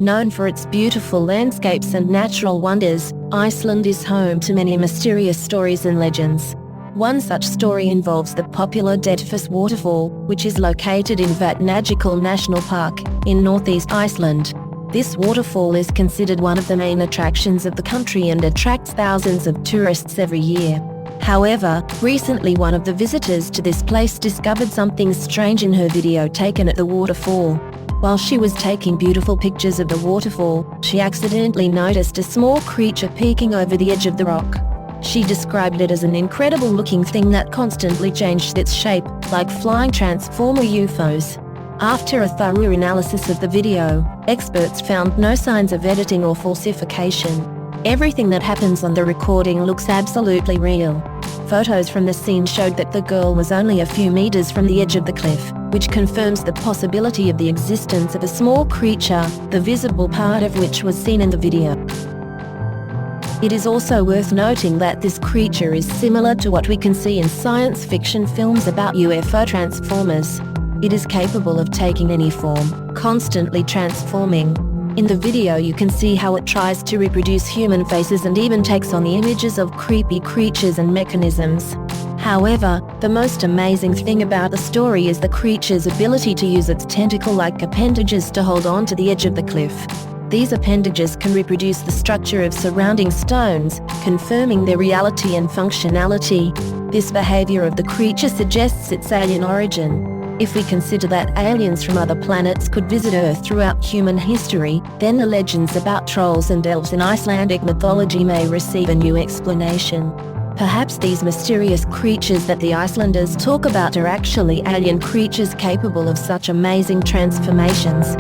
Known for its beautiful landscapes and natural wonders, Iceland is home to many mysterious stories and legends. One such story involves the popular Dettifoss waterfall, which is located in Vatnajökull National Park, in Northeast Iceland. This waterfall is considered one of the main attractions of the country and attracts thousands of tourists every year. However, recently one of the visitors to this place discovered something strange in her video taken at the waterfall. While she was taking beautiful pictures of the waterfall, she accidentally noticed a small creature peeking over the edge of the rock. She described it as an incredible-looking thing that constantly changed its shape, like flying Transformer UFOs. After a thorough analysis of the video, experts found no signs of editing or falsification. Everything that happens on the recording looks absolutely real. Photos from the scene showed that the girl was only a few meters from the edge of the cliff, which confirms the possibility of the existence of a small creature, the visible part of which was seen in the video. It is also worth noting that this creature is similar to what we can see in science fiction films about UFO transformers. It is capable of taking any form, constantly transforming. In the video you can see how it tries to reproduce human faces and even takes on the images of creepy creatures and mechanisms. However, the most amazing thing about the story is the creature's ability to use its tentacle-like appendages to hold on to the edge of the cliff. These appendages can reproduce the structure of surrounding stones, confirming their reality and functionality. This behavior of the creature suggests its alien origin. If we consider that aliens from other planets could visit Earth throughout human history, then the legends about trolls and elves in Icelandic mythology may receive a new explanation. Perhaps these mysterious creatures that the Icelanders talk about are actually alien creatures capable of such amazing transformations.